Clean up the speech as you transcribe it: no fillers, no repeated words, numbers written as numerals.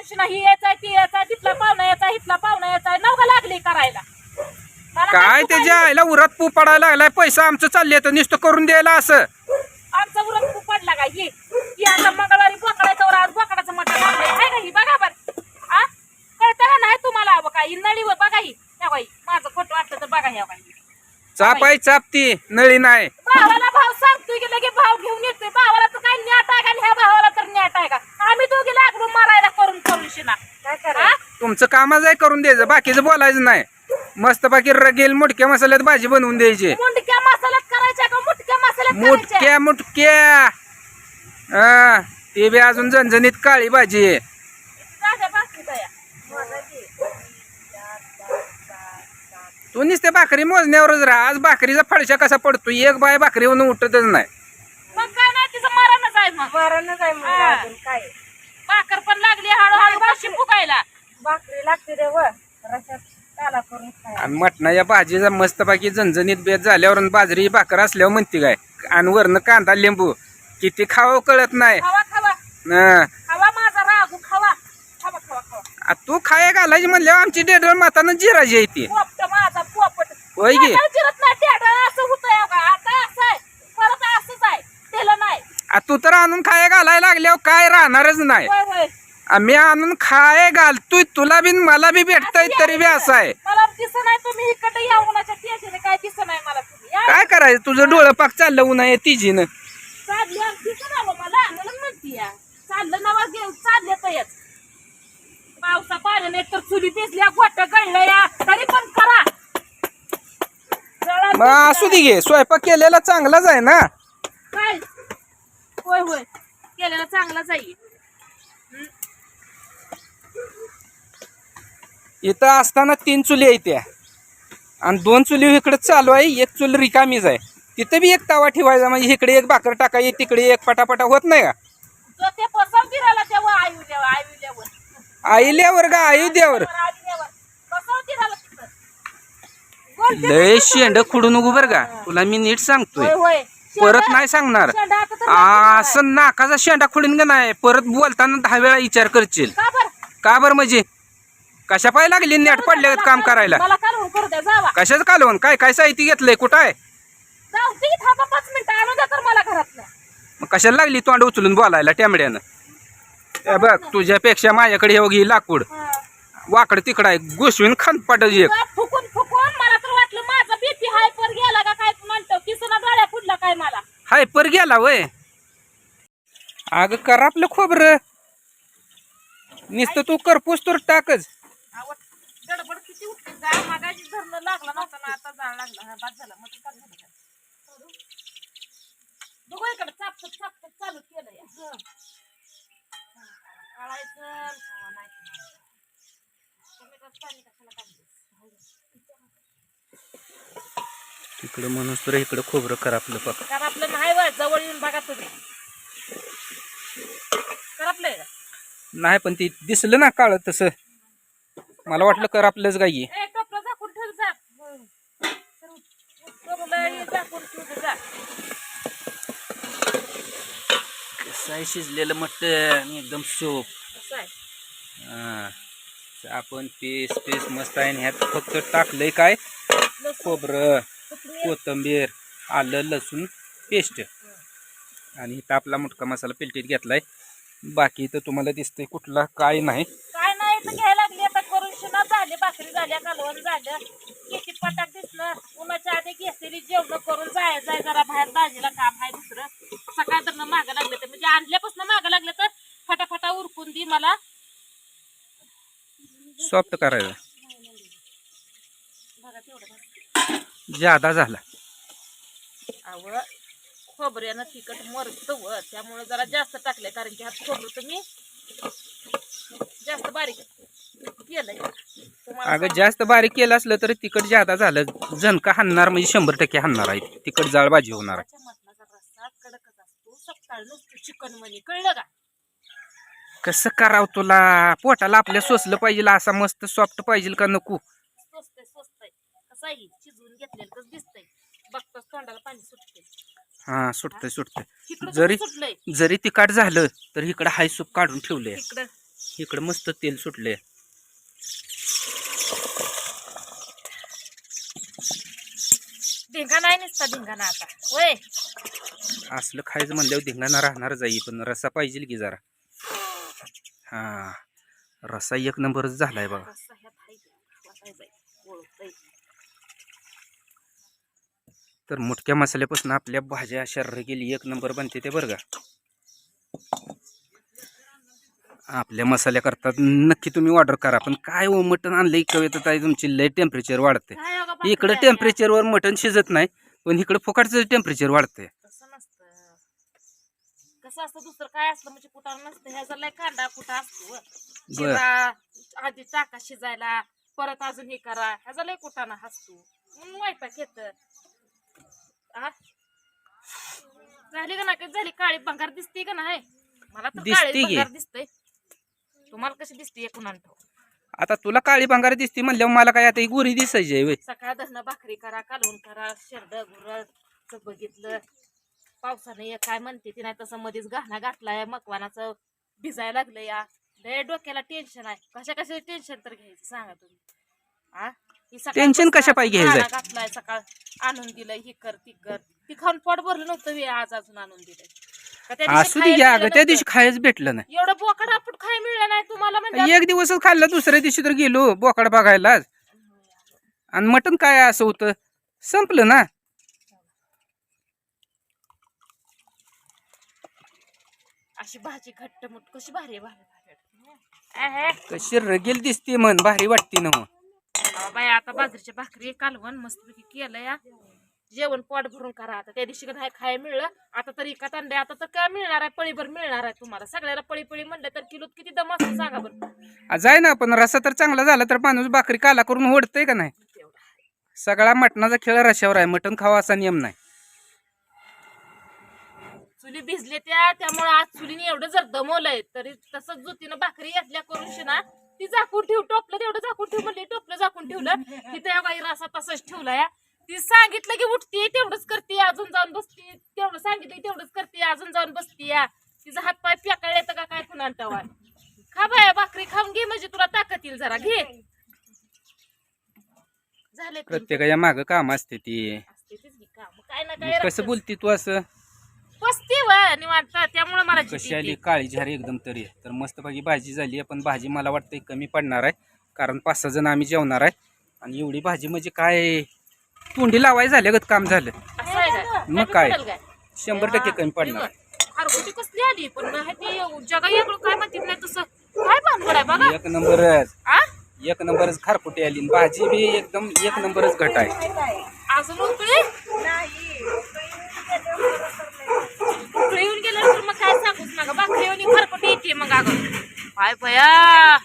शिना ही यायचा ती यायचा तिथला पाहुणा यायचा इथला पाहुणा यायचा नवगा लागली करायला काय त्याच्या आईला उरात पू पडायला लागलाय पैसा आमचं चालले तर नुसतं करून द्यायला असं आमचा उरत खूप पडला का ही आता मंगळवारी बोकडायचं आज बोकडाचं मटण लागलंय काय का ही बघा बरं आ कळतं का नाही तुम्हाला बघा ही नळीवर बघा ही ह्या बाई माझं खोटं वाटतं तर बघा ह्या बाई चाप आहे चाप ती नळी नाही भावाला भाव सांगतोय की लगे भाव घेऊन येतोय भावाला तर काय न्याट आहे का आणि ह्या भावाला तर न्याट आहे का आम्ही दोघी लागलो मारायला करून करून शिना काय करा तुमचं कामच आहे करून द्यायचं बाकीचं बोलायचं नाही मस्त बाकी रगेल मुटक्या मसाल्यात भाजी बनवून द्यायची मुंडक्या मसाल्यात करायच्या का मुटक्या मसाल्यात करायच्या मुटक्या मुटक्या हा ते बी अजून झणझणीत काळी भाजी आहे राजा बाकी दया तू नुसते भाकरी मोजण्यावरच राहा आज भाकरीचा फडशा कसा पडतो एक बाय भाकरीवरून उठतच नाही मग काय नाही तिचं मरणच आहे मग मरणच आहे मग अजून काय भाकर पण लागली हळूहळू कशी फुकायला भाकरी लागते रे व रशात काला करून खायला. आणि मटणाच्या भाजीचा मस्त बाकी झणझणीत बेत झाल्यावर बाजरी भाकर असल्यावर म्हणते काय आणि वरनं कांदा लिंबू किती खावं कळत नाही खावा खावा हं. खावा माझा रागू खावा खावा खावा खावा आ, तू खाया घालायची म्हणल्यावर आमची डेडर मातानं जिराजी आहे ती पोपट माझा पोपट होय की? आता जिरत नाही टेढा असं होतंय का आता असं आहे परत असंच आहे त्याला नाही आ, तू तर आणून खाया घालायला लागल्यावर काय राहणारच नाही होय होय आम्ही आणून खाय घालतोय तुला बी मला बी भेटतय तरी बी असं आहे मला दिसत नाही तुम्ही इकडे या उन्हाच्या टेन्शन काय दिसत नाही मला तुम्ही या काय करायचं तुझं डोळं पाक चाललं उन्हा तिजीनं चालली दिसत ना मला म्हणून म्हणती या चाललं नवा घेऊन चालले तर पावसा पाण्याने तर चुली दिसल्या गोट गळलं या तरी पण करा जळा मग असू दे घे स्वयंपाक केलेला चांगलाच आहे ना काय होय होय केलेला चांगला जाईल इथं असताना 3 चुली आहेत त्या आणि 2 चुली इकडे चालू आहे एक चूल रिकामीच आहे तिथे बी एक तवा ठेवायचा म्हणजे इकडे एक भाकर टाकायची तिकडे एक पटापटा होत नाही का जो ते पसंत फिरायला तेव्हा आयुल्यावर आईल्यावर का अयोध्यावर पसंत फिरायला तिथं लय शेंड खुडू नको बरं का तुला मी नीट सांगतोय होय परत नाही सांगणार शेंडा आता तर असं नाकाचा शेंडा खुडीन का नाही परत बोलताना 10 वेळा विचार करशील का बरं का बरं म्हणजे कशा पाय लागली नेट पडले काम करायला मला काढून करू द्या जावा कशाच कालवून काय काय साहित्य घेतलंय कुठं आहे जाऊ ती थांबा 5 मिनिटं आणून द्या तर मला घरात मग कशाला लागली तोंड उचलून बोलायला टेंबड्यानं हे बघ तुझ्यापेक्षा माझ्याकडे हे बघ लाकूड वाकड तिकडं आहे घुसवीन खनपाट एक फुकून फुकून मला तर वाटलं माझा बीपी हायपर गेला का काय म्हणतो किसना डोळ्या फुटला काय मला हायपर गेला वय अगं कर आपलं खोबरं नुसतं तू करपूस तर टाकच गडबड किती उठते जा मागाशी धरणं लागला नव्हता ना आता जाळ लागला बाद झाला मग काय झालं बघू इकडे चापत चालू केलं या काढायचं पाणी कशाला काढलं तिकडं म्हणून तर इकडं खोबरं कर आपलं पक कारण आपलं नाही व जवळ येऊन बघा तुम्ही कर आपलं नाही पण ती दिसलं ना काळ तसं मला वाटलं कर आपलंच गाई ए टोपलं झाकून ठेव जा टोपलं झाकून ठेव जा कसं आहे शिजलेलं मटण एकदम सूप असं आहे आपण पीस मस्त आहे आणि ह्यात फक्त टाकलंय काय खोबरं कोथिंबीर आलं लसूण पेस्ट आणि इथं आपला मुटका मसाला पेलटीत घेतलाय बाकी इथं तुम्हाला दिसतंय कुठला काय नाही काय नाही तर घ्यायला लागली आता करून शिना झाले भाकरी झाल्या कालवण झालं किती पटाक दिसलं उन्हाच्या आधी घेतलेली जेवण करून जाय जरा बाहेर दाजीला काम आहे दुसरं सकाळ तर मागं लागलं तर म्हणजे आणल्यापासून मागं लागलं तर फटाफटा उरकून दी मला सॉफ्ट करायचं बघा तेवढं जादा झाला आवड खोबऱ्यानं तिखट मरत व त्यामुळे जरा जास्त टाकलंय कारण की हात खोबरं तुम्ही जास्त बारीक केलंय अगं जास्त बारीक केलं असलं तरी तिखट जादा झालं झणका हाणणार म्हणजे 100% हाणणार आहे तिखट जाळ भाजी होणार आहे मटणाचा रस्सा कडकच असतो सपकाळ नुसतं चिकन म्हणे कळलं का कसं करावं तुला पोटाला आपल्या सोसलं पाहिजे असा मस्त सॉफ्ट पाहिजे का नको स्वस्त कसं आहे शिजवून घेतलेलं कसं दिसतंय बघतोच तोंडाला पाणी सुटते हा सुटतंय इकडं जरी सुटलंय जरी तिखट झालं तर इकडं हाय सूप काढून ठेवलंय इकडं इकडं मस्त तेल सुटले. धिंगाणा आहे नुसता धिंगाणा आता होय. असलं खायचं म्हणल्यावर धिंगाणा राहणार जाई, पण रस्सा पाहिजे की जरा. हा रस्सा एक नंबरच झालाय बघा. रस्सा ह्यात हाय की, वाटायचंय, ओळखतंय. तर मुटक्या मसाल्यापासून आपल्या भाज्या शर्र गेली एक नंबर बनते ते बरं का. आपल्या मसाल्या करतात नक्की तुम्ही ऑर्डर करा. पण काय हो मटण आणलं कवेत आहे तुमची लय टेम्परेचर वाढते. काय बघा बाकी इकडं आहे. टेम्परेचरवर मटण शिजत नाही, पण इकडं फुकटचं टेम्परेचर वाढतंय. तसं नसतं. कसं असतं दुसरं काय असलं म्हणजे कुठं नसतं. ह्याचा लय कांदा कुठं असतो व. शिरा आधी टाका शिजायला, परत अजून हे करा, ह्याचा लय कुठाना हसतो म्हणून वैताग येतं. झाली का नाही झाली काळी भंगार दिसते का नाही? मला तर दिसते काळी की. भंगार दिसते. तुम्हाला कशी दिसते एकूण आणतो. आता तुला काळी भांगार दिसते म्हणल्यावर मला काय आता ही गोरी दिसायची आहे व्हय. सकाळ धरणं भाकरी करा, कालवून करा, शेरड गुरड बघितलं. पावसानं हे काय म्हणते ती नाही तसं मध्येच घाणा घातलाय, मकवानाचं भिजायला लागलं या. लय डोक्याला टेन्शन आहे. कशा टेन्शन तर घ्यायचं सांगा तुम्ही. टेन्शन कशा पाहिजे घ्यायचं? घातलाय सकाळ आणून दिलंय, ही कर ती कर. ती खाऊन पोट भरलं नव्हतं वे, आज अजून आणून दिलंय. का त्या दिवशी असू दे खायला घ्या मिळालं अगं, त्या नव्हतं? दिवशी खायच भेटलं नाही. एवढं बोकड आपण खाय मिळलं नाही तुम्हाला म्हणजे. एक दिवसच खाल्ला, दुसऱ्या दिवशी तर गेलो बोकाड बघायला. आणि मटण काय असं होतं, संपलं ना. अशी भाजी घट्ट मुठ कशी भारी भारी कशी रगेल दिसते म्हण, भारी वाटते ना. बाय आता बाजरीच्या भाकरी कालवण मस्तपैकी केलं या. जेवण पोट भरून करा. आता त्या दिवशी नाही खायला मिळलं, आता तर इकत आणले. आता तर काय मिळणार आहे, पळीभर मिळणार आहे तुम्हाला सगळ्याला. पळी म्हणलं तर किलोत किती दम असतो सांगा बरं. जाय ना, पण रस्सा तर चांगला झाला तर माणूस भाकरी काला करून ओढतय का नाही. सगळा मटणाचा खेळ रश्यावर आहे, मटण खावा असा नियम नाही. चुली भिजले त्यामुळे आज चुलीने एवढं जर दमवलंय तरी तसंच जुतीनं भाकरी घेतल्या करून ना ती झाकून ठेव. टोपलं तेवढं झाकून ठेव म्हणले, टोपलं झाकून ठेवलं. तिथे काही रसा तसंच ठेवलाय. ती सांगितलं की उठते तेवढंच करते, अजून जाऊन बसते. तेवढं सांगितलं तेवढंच करते, अजून जाऊन बसते. तिचा हात पाय फेकाळ येतं का काय कुणाला ठेवा. खा बाया भाकरी खाऊन घे म्हणजे तुला ताकद येईल जरा घे. झाले प्रत्येकाच्या माग काम असते ती. काय ना काय कसं बोलती तू असं? पसती व निवांत. त्यामुळे मला कशी आली काळी झारी एकदम तरी. तर मस्तपैकी भाजी झाली, पण भाजी मला वाटतं कमी पडणार आहे, कारण 5-6 जण आम्ही जेवणार आहे. आणि एवढी भाजी म्हणजे काय तोंडी लावाय झाल्यागत काम झालं. मग काय 100% कमी पडणार. खारगोटी कसली आली पण ती जगा वेगळं काय म्हणते नाही तसं काय भानगड आहे बघा. एक नंबरच, एक नंबरच खारकुटी आली. आणि भाजी बी एकदम एक नंबरच घट आहे. अजून उकळी उकळी येऊन गेल्यानंतर मग काय सांगूच ना ग. भाकरी खारकोटी येते मग अगं काय बया.